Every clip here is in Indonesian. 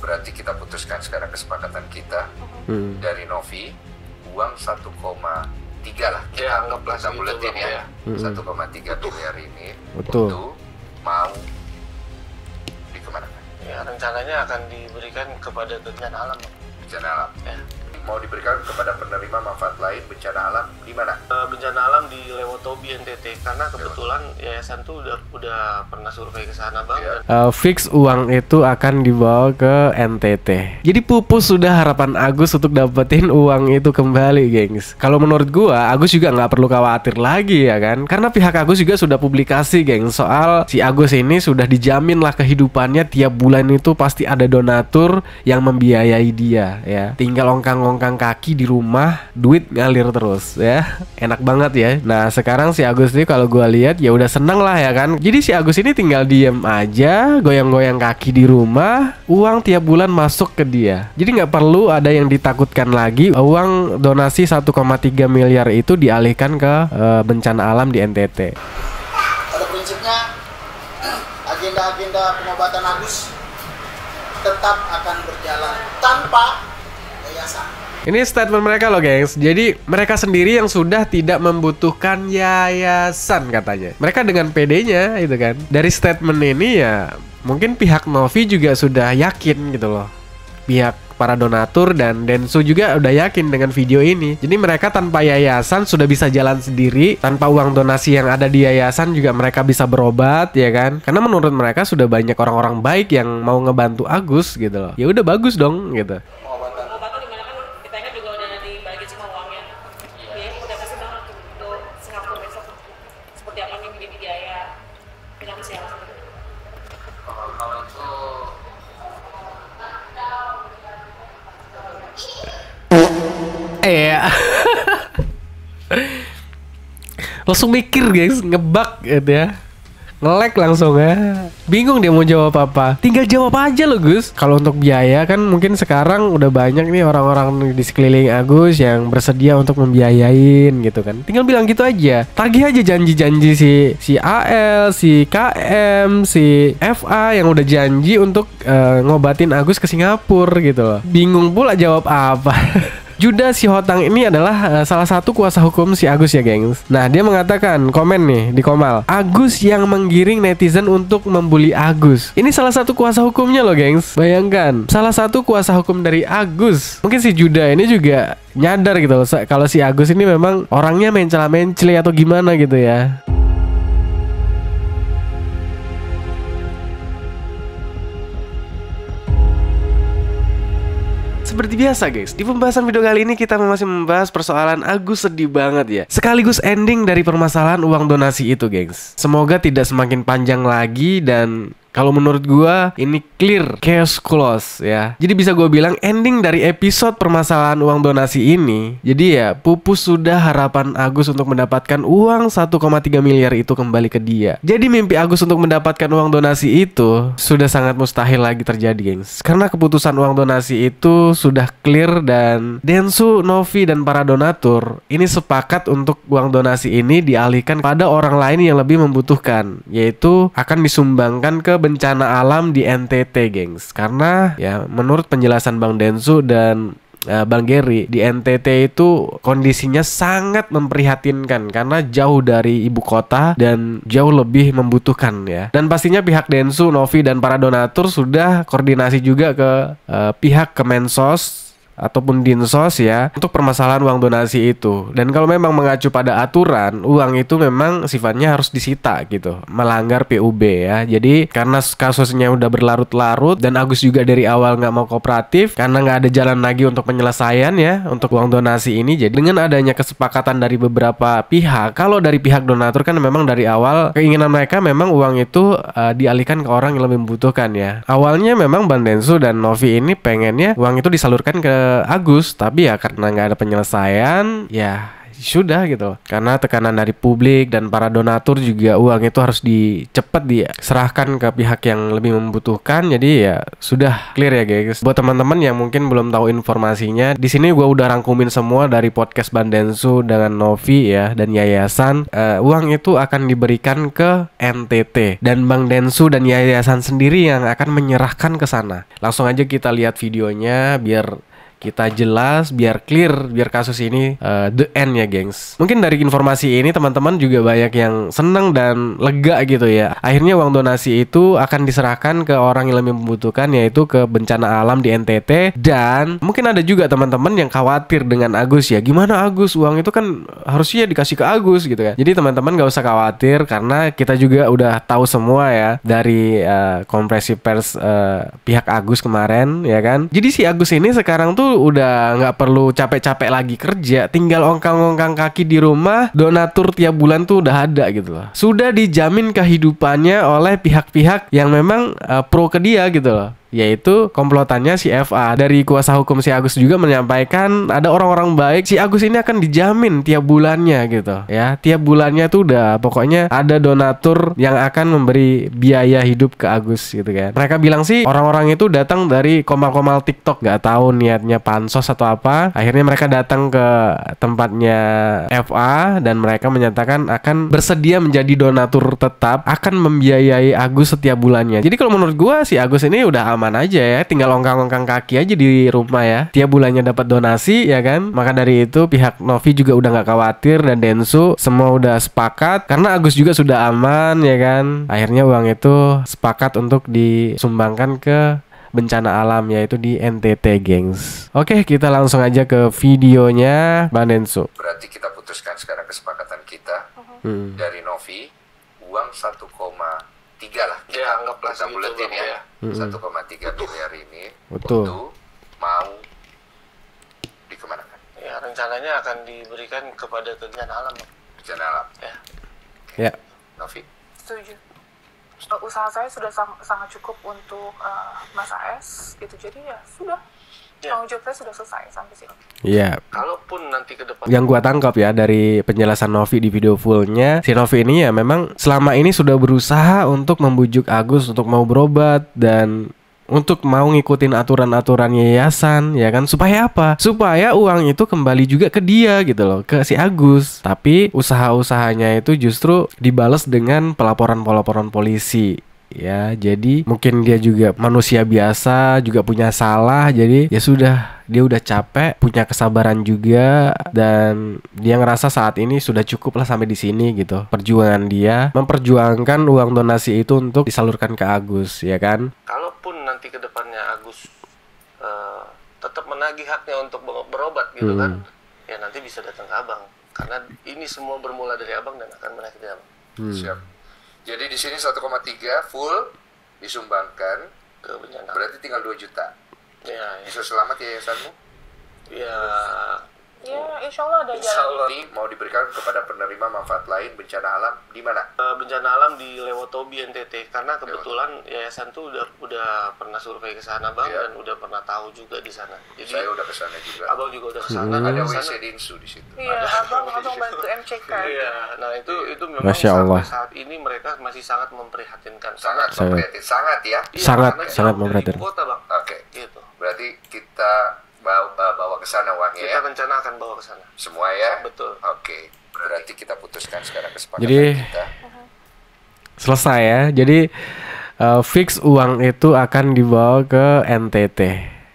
berarti kita putuskan sekarang kesepakatan kita dari Novi uang 1,3 lah, kita anggaplah buletin ya, 1,3 miliar ini. Betul. Itu mau dikemanakan? Ya, rencananya akan diberikan kepada bencana alam. Bencana alam. Ya. Mau diberikan kepada penerima manfaat lain bencana alam di mana? Bencana alam di Lewotobi NTT, karena kebetulan yayasan tuh udah pernah survei ke sana bang. Fix uang itu akan dibawa ke NTT. Jadi pupus sudah harapan Agus untuk dapetin uang itu kembali, gengs. Kalau menurut gua, Agus juga nggak perlu khawatir lagi ya kan, karena pihak Agus juga sudah publikasi, gengs, soal si Agus ini sudah dijamin lah kehidupannya, tiap bulan itu pasti ada donatur yang membiayai dia ya. Tinggal ongkang kaki di rumah, duit ngalir terus ya. Enak banget ya. Nah sekarang si Agus ini kalau gue lihat ya udah seneng lah ya kan. Jadi si Agus ini tinggal diem aja, goyang-goyang kaki di rumah, uang tiap bulan masuk ke dia. Jadi nggak perlu ada yang ditakutkan lagi. Uang donasi 1,3 miliar itu dialihkan ke bencana alam di NTT. Pada prinsipnya agenda-agenda pengobatan Agus tetap akan berjalan tanpa yayasan. Ini statement mereka loh, gengs. Jadi mereka sendiri yang sudah tidak membutuhkan yayasan katanya. Mereka dengan PD-nya itu kan. Dari statement ini ya mungkin pihak Novi juga sudah yakin gitu loh. Pihak para donatur dan Densu juga udah yakin dengan video ini. Jadi mereka tanpa yayasan sudah bisa jalan sendiri. Tanpa uang donasi yang ada di yayasan juga mereka bisa berobat ya kan. Karena menurut mereka sudah banyak orang-orang baik yang mau ngebantu Agus gitu loh. Ya udah bagus dong gitu. Langsung mikir, guys, ngebak gitu ya. Nge-lag langsung ya. Bingung dia mau jawab apa. Tinggal jawab aja loh, Gus. Kalau untuk biaya kan mungkin sekarang udah banyak nih orang-orang di sekeliling Agus yang bersedia untuk membiayain gitu kan. Tinggal bilang gitu aja. Tagih aja janji-janji si AL, si KM, si FA yang udah janji untuk ngobatin Agus ke Singapura gitu loh. Bingung pula jawab apa. Judah Sihotang ini adalah salah satu kuasa hukum si Agus ya, gengs. Nah, dia mengatakan, komen nih di Komal, Agus yang menggiring netizen untuk membuli Agus. Ini salah satu kuasa hukumnya loh, gengs. Bayangkan, salah satu kuasa hukum dari Agus. Mungkin si Judah ini juga nyadar gitu loh, kalau si Agus ini memang orangnya mencela-menceli atau gimana gitu ya. Seperti biasa, guys, di pembahasan video kali ini kita masih membahas persoalan Agus sedih banget ya. Sekaligus ending dari permasalahan uang donasi itu, gengs. Semoga tidak semakin panjang lagi dan kalau menurut gua ini clear, case close ya. Jadi bisa gua bilang ending dari episode permasalahan uang donasi ini. Jadi ya pupus sudah harapan Agus untuk mendapatkan uang 1,3 miliar itu kembali ke dia. Jadi mimpi Agus untuk mendapatkan uang donasi itu sudah sangat mustahil lagi terjadi, gengs. Karena keputusan uang donasi itu sudah clear dan Densu, Novi dan para donatur ini sepakat untuk uang donasi ini dialihkan pada orang lain yang lebih membutuhkan, yaitu akan disumbangkan ke bencana alam di NTT, gengs. Karena ya menurut penjelasan Bang Densu dan Bang Gary, di NTT itu kondisinya sangat memprihatinkan karena jauh dari ibu kota dan jauh lebih membutuhkan ya. Dan pastinya pihak Densu, Novi dan para donatur sudah koordinasi juga ke pihak Kemensos ataupun Dinsos ya untuk permasalahan uang donasi itu. Dan kalau memang mengacu pada aturan, uang itu memang sifatnya harus disita gitu, melanggar PUB ya. Jadi karena kasusnya udah berlarut-larut dan Agus juga dari awal nggak mau kooperatif karena nggak ada jalan lagi untuk penyelesaian ya untuk uang donasi ini. Jadi dengan adanya kesepakatan dari beberapa pihak, kalau dari pihak donatur kan memang dari awal keinginan mereka memang uang itu dialihkan ke orang yang lebih membutuhkan ya. Awalnya memang Bang Densu dan Novi ini pengennya uang itu disalurkan ke Agus, tapi ya karena nggak ada penyelesaian ya sudah gitu loh. Karena tekanan dari publik dan para donatur juga uang itu harus cepet diserahkan ke pihak yang lebih membutuhkan. Jadi ya sudah clear ya guys. Buat teman-teman yang mungkin belum tahu informasinya, di sini gua udah rangkumin semua dari podcast Bang Densu dengan Novi ya dan yayasan. Uang itu akan diberikan ke NTT dan Bang Densu dan yayasan sendiri yang akan menyerahkan ke sana. Langsung aja kita lihat videonya biar kita jelas, biar clear, biar kasus ini the end ya gengs. Mungkin dari informasi ini teman-teman juga banyak yang seneng dan lega gitu ya. Akhirnya uang donasi itu akan diserahkan ke orang yang lebih membutuhkan, yaitu ke bencana alam di NTT. Dan mungkin ada juga teman-teman yang khawatir dengan Agus ya. Gimana Agus? Uang itu kan harusnya dikasih ke Agus gitu kan. Jadi teman-teman gak usah khawatir karena kita juga udah tahu semua ya dari konferensi pers pihak Agus kemarin ya kan. Jadi si Agus ini sekarang tuh udah nggak perlu capek-capek lagi kerja, tinggal ongkang-ongkang kaki di rumah, donatur tiap bulan tuh udah ada gitu loh. Sudah dijamin kehidupannya oleh pihak-pihak yang memang pro ke dia gitu loh, yaitu komplotannya si FA. Dari kuasa hukum si Agus juga menyampaikan ada orang-orang baik, si Agus ini akan dijamin tiap bulannya gitu ya. Tiap bulannya tuh udah pokoknya ada donatur yang akan memberi biaya hidup ke Agus gitu kan. Mereka bilang sih orang-orang itu datang dari komal-komal TikTok, gak tahu niatnya pansos atau apa. Akhirnya mereka datang ke tempatnya FA dan mereka menyatakan akan bersedia menjadi donatur tetap, akan membiayai Agus setiap bulannya. Jadi kalau menurut gua si Agus ini udah aman aja ya, tinggal ongkang-ongkang kaki aja di rumah ya, tiap bulannya dapat donasi ya kan. Maka dari itu pihak Novi juga udah nggak khawatir dan Densu semua udah sepakat karena Agus juga sudah aman ya kan. Akhirnya uang itu sepakat untuk disumbangkan ke bencana alam, yaitu di NTT gengs. Oke, kita langsung aja ke videonya Bang Densu. Berarti kita putuskan sekarang kesepakatan kita dari Novi uang 1,3 lah, kita anggaplah buletin ya, 1,3 miliar ini untuk mau dikemanakan? Ya rencananya akan diberikan kepada bencana alam. Bencana alam. Ya. Novi? Setuju. Usaha saya sudah sangat cukup untuk Mas AS gitu, jadi ya sudah. Tanggung jawab saya sudah selesai sampai sini. Iya. Kalaupun nanti ke depan, yang gua tangkap ya dari penjelasan Novi di video fullnya, si Novi ini ya memang selama ini sudah berusaha untuk membujuk Agus untuk mau berobat dan untuk mau ngikutin aturan-aturan yayasan ya kan, supaya apa? Supaya uang itu kembali juga ke dia gitu loh, ke si Agus. Tapi usaha-usahanya itu justru dibalas dengan pelaporan-pelaporan polisi. Ya, jadi mungkin dia juga manusia biasa, juga punya salah. Jadi ya sudah, dia udah capek, punya kesabaran juga, dan dia ngerasa saat ini sudah cukup lah sampai di sini gitu. Perjuangan dia memperjuangkan uang donasi itu untuk disalurkan ke Agus, ya kan? Kalaupun nanti ke depannya Agus tetap menagih haknya untuk berobat gitu kan, ya nanti bisa datang ke Abang. Karena ini semua bermula dari Abang dan akan menyakiti Abang. Siap. Jadi di sini 1,3 full disumbangkan ke bencana. Berarti tinggal 2 juta. Ya. Bisa selamat yayasanmu? Ya. Ya, insya Allah ada jalan. Ini mau diberikan kepada penerima manfaat lain bencana alam di mana? Bencana alam di Lewotobi NTT, karena kebetulan yayasan tuh udah pernah survei ke sana Bang, dan udah pernah tahu juga di sana. Jadi saya udah ke sana juga. Abang juga udah ke sana. Ada WC Dinsu di situ. Iya, abang bantu MCK. Iya, nah itu memang Masya Allah. saat ini mereka masih sangat memprihatinkan. Sangat memprihatinkan, sangat ya. Sangat memprihatinkan. Kota Bang. Oke. Gitu. Berarti kita bawa ke sana uangnya ya. Kita rencana akan bawa ke sana. Semua ya? Betul. Oke. Berarti kita putuskan sekarang kesepakatan Jadi, kita. Selesai ya. Jadi fix uang itu akan dibawa ke NTT.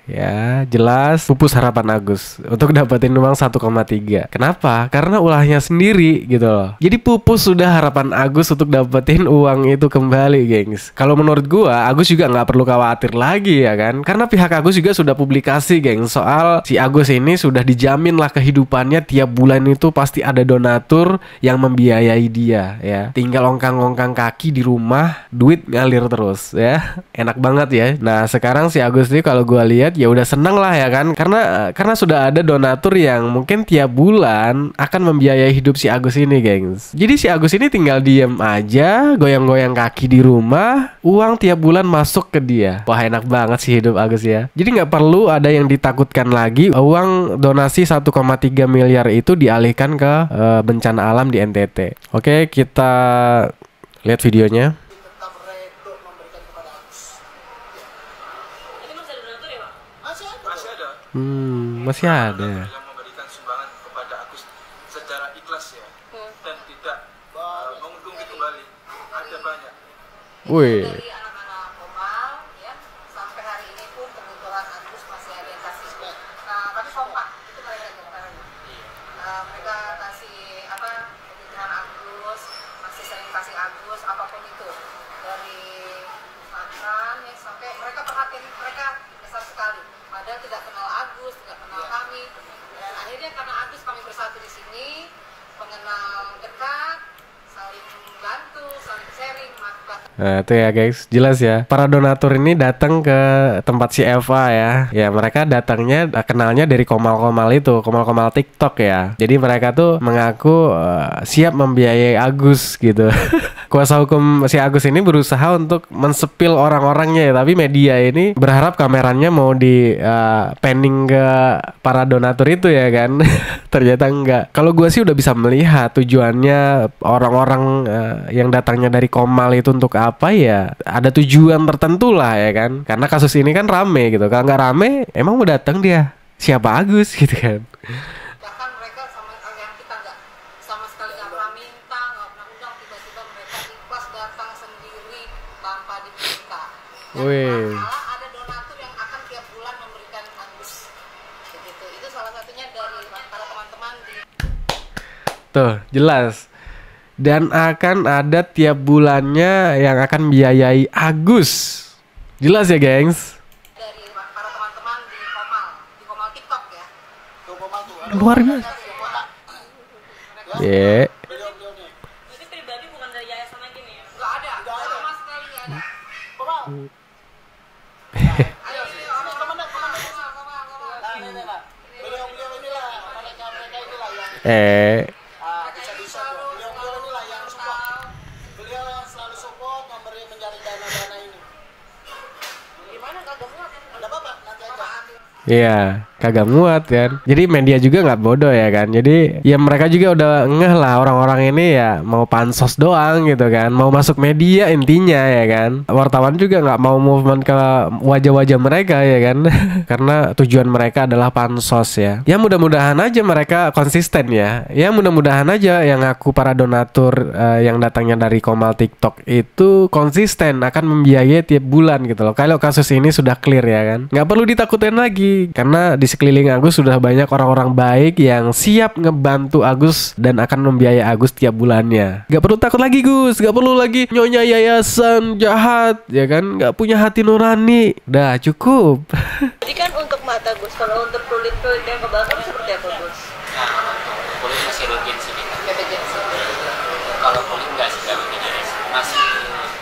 Ya, jelas pupus harapan Agus untuk dapetin uang 1,3. Kenapa? Karena ulahnya sendiri gitu loh. Jadi pupus sudah harapan Agus untuk dapetin uang itu kembali, gengs. Kalau menurut gua, Agus juga nggak perlu khawatir lagi ya kan. Karena pihak Agus juga sudah publikasi, gengs, soal si Agus ini sudah dijamin lah kehidupannya, tiap bulan itu pasti ada donatur yang membiayai dia ya. Tinggal ongkang-ongkang kaki di rumah, duit ngalir terus ya. Enak banget ya. Nah, sekarang si Agus ini kalau gua lihat lihat ya udah seneng lah ya kan, karena sudah ada donatur yang mungkin tiap bulan akan membiayai hidup si Agus ini, gengs. Jadi si Agus ini tinggal diem aja, goyang-goyang kaki di rumah, uang tiap bulan masuk ke dia. Wah, enak banget sih hidup Agus ya. Jadi nggak perlu ada yang ditakutkan lagi. Uang donasi 1,3 miliar itu dialihkan ke bencana alam di NTT. Oke, kita lihat videonya. Masih ada. Yang memberikan sumbangan kepada Agus secara ikhlas ya, dan tidak menguntungi kembali. Ada banyak. Wih. Dari anak-anak Komal ya, sampai hari ini pun kebetulan Agus masih ada yang kasih. Nah, tapi kompak itu mereka diantaranya. Mereka kasih apa kebutuhan Agus, masih sering kasih Agus apapun itu, dari makan ya sampai mereka perhatian mereka besar sekali. Padahal tidak kenal Agus, tidak kenal kami, dan akhirnya karena Agus kami bersatu di sini, mengenal dekat, saling bantu, saling sharing, Nah, itu ya guys, jelas ya. Para donatur ini datang ke tempat si Eva ya. Ya mereka datangnya kenalnya dari komal-komal itu, komal-komal TikTok ya. Jadi mereka tuh mengaku siap membiayai Agus gitu. Kuasa hukum si Agus ini berusaha untuk mensepil orang-orangnya ya, tapi media ini berharap kameranya mau di panning ke para donatur itu ya kan. Ternyata enggak. Kalau gue sih udah bisa melihat tujuannya orang-orang yang datangnya dari Komal itu untuk apa ya, ada tujuan tertentu lah ya kan, karena kasus ini kan rame gitu. Kalau nggak rame emang mau datang dia siapa Agus gitu kan. Bahkan mereka sama yang kita nggak sama sekali nggak pernah minta, nggak pernah undang, tiba-tiba mereka ikhlas datang sendiri tanpa diminta. Dan malah ada donatur yang akan tiap bulan memberikan Agus begitu. Itu salah satunya dari para teman-teman di tuh jelas. Dan akan ada tiap bulannya yang akan biayai Agus. Jelas ya, gengs. Dari para teman-teman di Komal TikTok ya. Luar biasa. Ya. Jadi pribadi bukan dari yayasan lagi nih ya? Nggak ada, sama sekali nggak ada. Ayo, Iya, kagak muat kan. Jadi media juga nggak bodoh ya kan. Jadi ya mereka juga udah ngeh lah orang-orang ini ya mau pansos doang gitu kan. Mau masuk media intinya ya kan. Wartawan juga nggak mau movement ke wajah-wajah mereka ya kan. Karena tujuan mereka adalah pansos ya. Ya mudah-mudahan aja mereka konsisten ya. Ya mudah-mudahan aja yang aku para donatur yang datangnya dari Komal TikTok itu konsisten akan membiayai tiap bulan gitu loh. Kalau kasus ini sudah clear ya kan. Nggak perlu ditakutin lagi. Karena di sekeliling Agus sudah banyak orang-orang baik yang siap ngebantu Agus dan akan membiayai Agus tiap bulannya. Gak perlu takut lagi Gus, gak perlu lagi nyonya yayasan jahat ya kan, gak punya hati nurani. Udah cukup. Jadi kan untuk mata Gus, kalau untuk kulit yang kebakar seperti apa Gus? Nah, kulit masih rutin sih. Kalau kulit nggak sih, nggak begini masih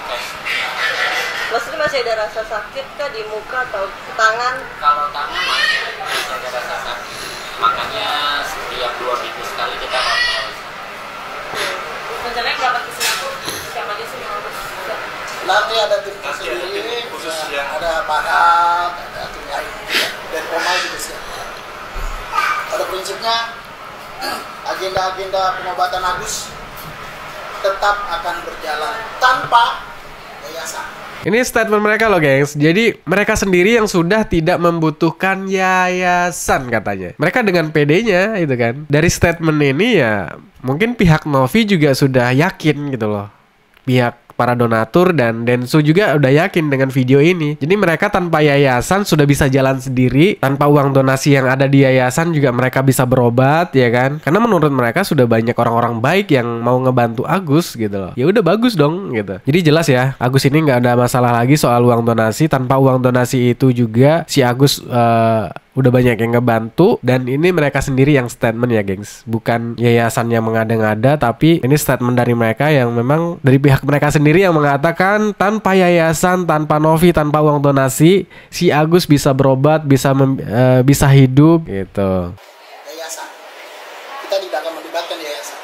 kayak. Maksudnya masih ada rasa sakit kah di muka atau tangan? Kalau tangan masih ada rasa sakit. Makanya setiap 2 minggu sekali kita kontrol. Rencananya berapa kesini tuh? Siapa aja sih mau? Nanti ada tim sendiri, khusus yang ada Pahat, ada tim lain, dan Komal juga siap. Pada prinsipnya agenda-agenda pengobatan Agus tetap akan berjalan tanpa yayasan. Ini statement mereka loh gengs. Jadi mereka sendiri yang sudah tidak membutuhkan yayasan katanya. Mereka dengan PD-nya itu kan. Dari statement ini ya mungkin pihak Novi juga sudah yakin gitu loh. Pihak para donatur dan Densu juga udah yakin dengan video ini. Jadi mereka tanpa yayasan sudah bisa jalan sendiri. Tanpa uang donasi yang ada di yayasan juga mereka bisa berobat ya kan. Karena menurut mereka sudah banyak orang-orang baik yang mau ngebantu Agus gitu loh. Ya udah bagus dong gitu. Jadi jelas ya, Agus ini nggak ada masalah lagi soal uang donasi. Tanpa uang donasi itu juga si Agus udah banyak yang ngebantu, dan ini mereka sendiri yang statement ya gengs, bukan yayasan yang mengada-ngada, tapi ini statement dari mereka yang memang dari pihak mereka sendiri yang mengatakan tanpa yayasan, tanpa Novi, tanpa uang donasi, si Agus bisa berobat, bisa hidup gitu. Yayasan, kita tidak akan melibatkan yayasan.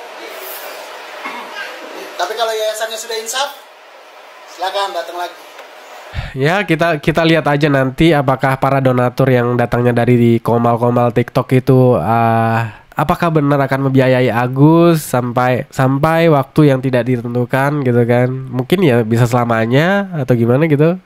Tapi kalau yayasannya sudah insaf, silakan datang lagi. Ya, kita lihat aja nanti apakah para donatur yang datangnya dari komal-komal TikTok itu apakah benar akan membiayai Agus sampai waktu yang tidak ditentukan gitu kan. Mungkin ya bisa selamanya atau gimana gitu.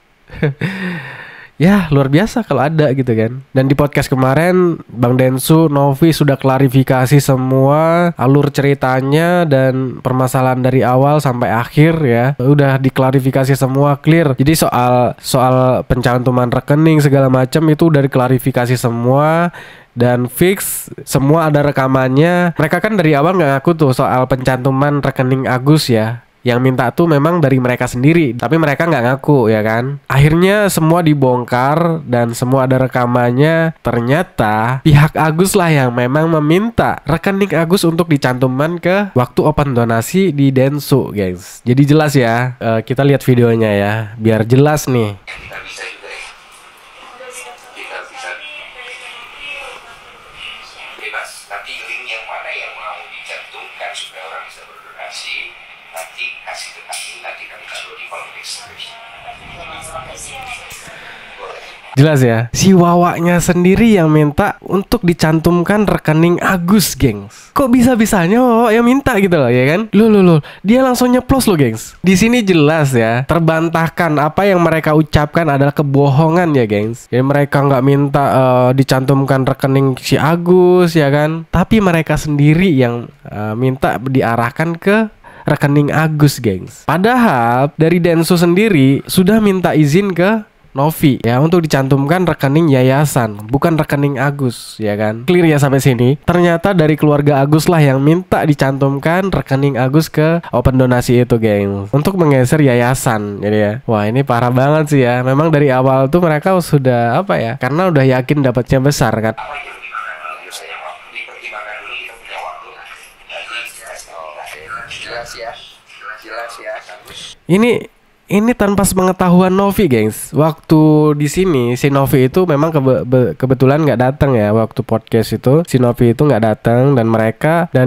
Ya luar biasa kalau ada gitu kan. Dan di podcast kemarin Bang Densu, Novi sudah klarifikasi semua alur ceritanya dan permasalahan dari awal sampai akhir ya. Udah diklarifikasi semua clear. Jadi soal pencantuman rekening segala macam itu udah diklarifikasi semua dan fix, semua ada rekamannya. Mereka kan dari awal nggak ngaku tuh soal pencantuman rekening Agus ya. Yang minta tuh memang dari mereka sendiri, tapi mereka nggak ngaku ya kan. Akhirnya semua dibongkar dan semua ada rekamannya. Ternyata pihak Agus lah yang memang meminta rekening Agus untuk dicantumkan ke waktu open donasi di Densu guys. Jadi jelas ya, kita lihat videonya ya, biar jelas nih. Nanti link yang mana yang mau dicantumkan supaya orang bisa berdonasi, nanti kasih ke kami, nanti kami taruh di kolom deskripsi. Jelas ya, si Wawaknya sendiri yang minta untuk dicantumkan rekening Agus, gengs. Kok bisa-bisanya Wawa yang minta gitu loh, ya kan? Loh, dia langsung nyeplos loh, gengs. Di sini jelas ya, terbantahkan apa yang mereka ucapkan adalah kebohongan ya, gengs. Jadi mereka nggak minta dicantumkan rekening si Agus, ya kan? Tapi mereka sendiri yang minta diarahkan ke rekening Agus, gengs. Padahal dari Densu sendiri sudah minta izin ke Novi ya untuk dicantumkan rekening yayasan, bukan rekening Agus ya kan. Clear ya sampai sini. Ternyata dari keluarga Agus lah yang minta dicantumkan rekening Agus ke open donasi itu, geng, untuk menggeser yayasan. Jadi ya, wah ini parah banget sih ya. Memang dari awal tuh mereka sudah apa ya, karena udah yakin dapatnya besar kan. Ini tanpa sepengetahuan Novi, gengs. Waktu di sini si Novi itu memang kebetulan nggak datang ya waktu podcast itu. Si Novi itu nggak datang dan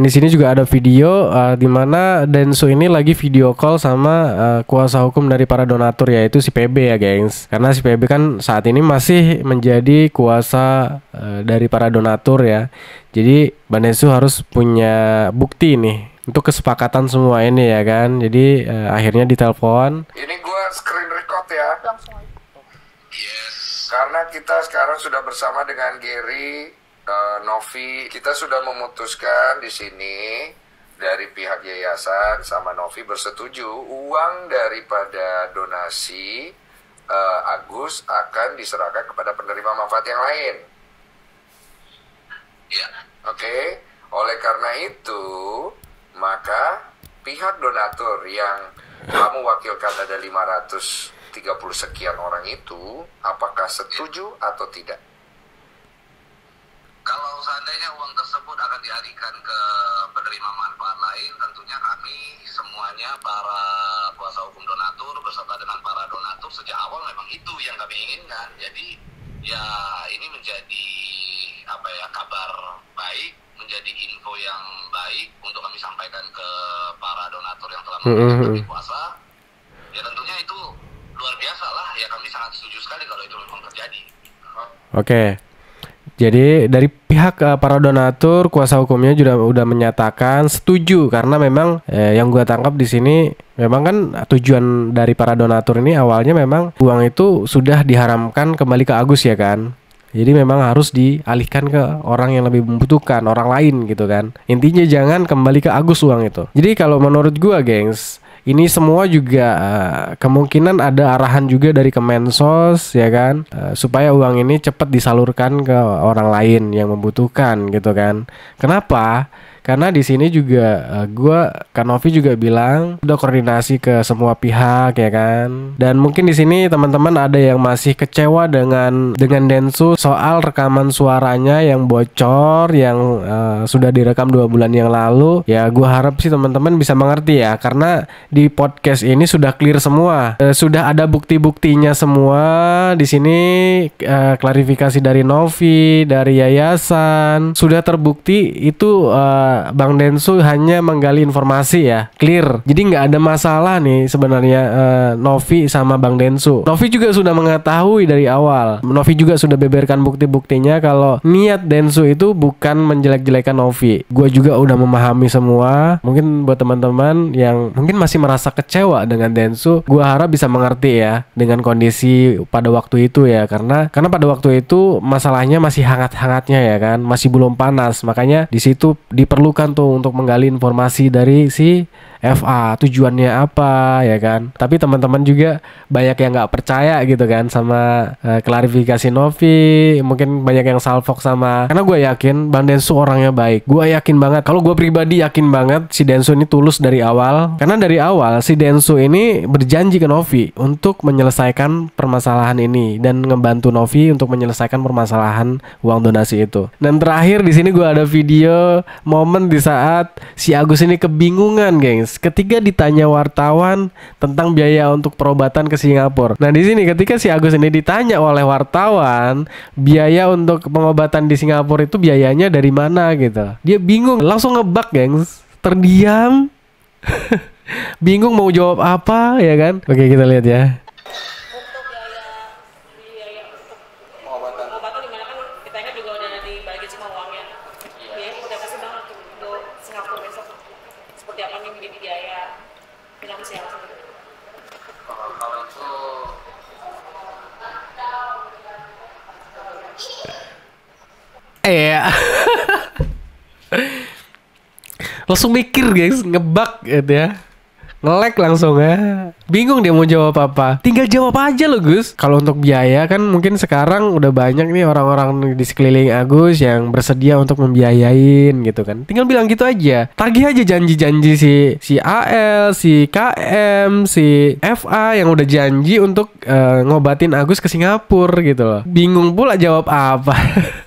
di sini juga ada video di mana Densu ini lagi video call sama kuasa hukum dari para donatur, yaitu si PB ya, gengs. Karena si PB kan saat ini masih menjadi kuasa dari para donatur ya. Jadi Bang Densu harus punya bukti nih untuk kesepakatan semua ini ya kan. Jadi akhirnya ditelepon. Ini gua screen record ya. Langsung aja. Yes. Karena kita sekarang sudah bersama dengan Gary, Novi. Kita sudah memutuskan di sini dari pihak yayasan sama Novi bersetuju uang daripada donasi Agus akan diserahkan kepada penerima manfaat yang lain. Ya, oke. Oleh karena itu, maka pihak donatur yang kamu wakilkan ada 530 sekian orang itu, apakah setuju atau tidak? Kalau seandainya uang tersebut akan dialihkan ke penerima manfaat lain, tentunya kami semuanya para kuasa hukum donatur beserta dengan para donatur sejak awal memang itu yang kami inginkan. Jadi ya ini menjadi apa ya, kabar baik, menjadi info yang baik untuk kami sampaikan ke para donatur yang telah memberikan kami kuasa. Ya tentunya itu luar biasa lah, ya kami sangat setuju sekali kalau itu memang terjadi. Oke. Jadi dari pihak para donatur, kuasa hukumnya juga udah menyatakan setuju, karena memang yang gua tangkap di sini memang kan tujuan dari para donatur ini awalnya memang uang itu sudah diharamkan kembali ke Agus ya kan. Jadi memang harus dialihkan ke orang yang lebih membutuhkan, orang lain gitu kan. Intinya jangan kembali ke Agus uang itu. Jadi kalau menurut gua, gengs, ini semua juga kemungkinan ada arahan juga dari Kemensos ya kan, supaya uang ini cepat disalurkan ke orang lain yang membutuhkan gitu kan. Kenapa? Karena di sini juga Kak Novi juga bilang udah koordinasi ke semua pihak ya kan. Dan mungkin di sini teman-teman ada yang masih kecewa dengan Densu soal rekaman suaranya yang bocor yang sudah direkam 2 bulan yang lalu. Ya gue harap sih teman-teman bisa mengerti ya, karena di podcast ini sudah clear semua. Sudah ada bukti-buktinya semua. Di sini klarifikasi dari Novi, dari yayasan, sudah terbukti itu Bang Densu hanya menggali informasi ya, clear. Jadi nggak ada masalah nih sebenarnya Novi sama Bang Densu. Novi juga sudah mengetahui dari awal. Novi juga sudah beberkan bukti-buktinya kalau niat Densu itu bukan menjelek-jelekan Novi. Gue juga udah memahami semua. Mungkin buat teman-teman yang mungkin masih merasa kecewa dengan Densu, gue harap bisa mengerti ya dengan kondisi pada waktu itu ya, karena pada waktu itu masalahnya masih hangat-hangatnya ya kan, masih belum panas. Makanya di situ diperlukan tuh untuk menggali informasi dari si FA, tujuannya apa ya kan. Tapi teman-teman juga banyak yang nggak percaya gitu kan sama klarifikasi Novi. Mungkin banyak yang salfok sama, karena gue yakin Bang Densu orangnya baik. Gue yakin banget, kalau gue pribadi yakin banget si Densu ini tulus dari awal. Karena dari awal si Densu ini berjanji ke Novi untuk menyelesaikan permasalahan ini dan ngebantu Novi untuk menyelesaikan permasalahan uang donasi itu. Dan terakhir di sini gue ada video momen di saat si Agus ini kebingungan, gengs, ketika ditanya wartawan tentang biaya untuk perobatan ke Singapura. Nah di sini ketika si Agus ini ditanya oleh wartawan biaya untuk pengobatan di Singapura itu biayanya dari mana gitu, dia bingung, langsung ngebug, gengs, terdiam. Bingung mau jawab apa ya kan. Oke, kita lihat ya. Langsung mikir, guys, ngebug gitu ya, nge-lag langsung ya. Bingung dia mau jawab apa. Tinggal jawab aja loh, Gus. Kalau untuk biaya kan mungkin sekarang udah banyak nih orang-orang di sekeliling Agus yang bersedia untuk membiayain gitu kan. Tinggal bilang gitu aja. Tagih aja janji-janji si AL, si KM, si FA yang udah janji untuk ngobatin Agus ke Singapura gitu loh. Bingung pula jawab apa.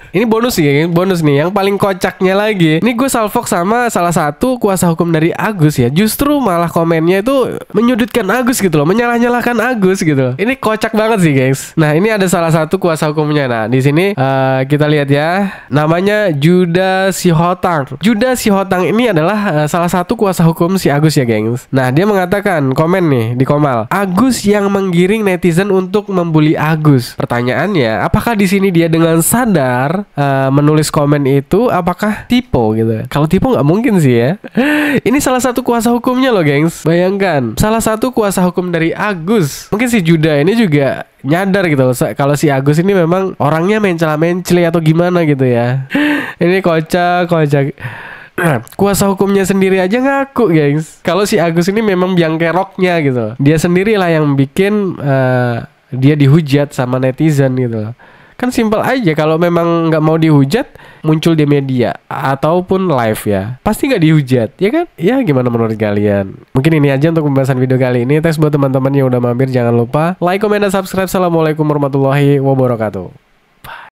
Ini bonus nih, bonus nih. Yang paling kocaknya lagi, ini gue salfok sama salah satu kuasa hukum dari Agus ya. Justru malah komennya itu menyudutkan Agus gitu loh, menyalah-nyalahkan Agus gitu loh. Ini kocak banget sih, guys. Nah ini ada salah satu kuasa hukumnya. Nah di sini kita lihat ya, namanya Juda Sihotang. Juda Sihotang ini adalah salah satu kuasa hukum si Agus ya, gengs. Nah dia mengatakan, komen nih di Komal, Agus yang menggiring netizen untuk membuli Agus. Pertanyaannya, apakah di sini dia dengan sadar menulis komen itu, apakah typo gitu? Kalau typo nggak mungkin sih ya. Ini salah satu kuasa hukumnya loh, gengs. Bayangkan, salah satu kuasa hukum dari Agus. Mungkin si Juda ini juga nyadar gitu loh, kalau si Agus ini memang orangnya mencela-menceli atau gimana gitu ya. Ini kocak. Kuasa hukumnya sendiri aja ngaku, gengs, kalau si Agus ini memang biang keroknya gitu. Dia sendirilah yang bikin dia dihujat sama netizen gitu loh. Kan simpel aja, kalau memang nggak mau dihujat, muncul di media ataupun live ya, pasti nggak dihujat, ya kan? Ya gimana menurut kalian? Mungkin ini aja untuk pembahasan video kali ini. Thanks buat teman-teman yang udah mampir, jangan lupa like, comment, dan subscribe. Assalamualaikum warahmatullahi wabarakatuh.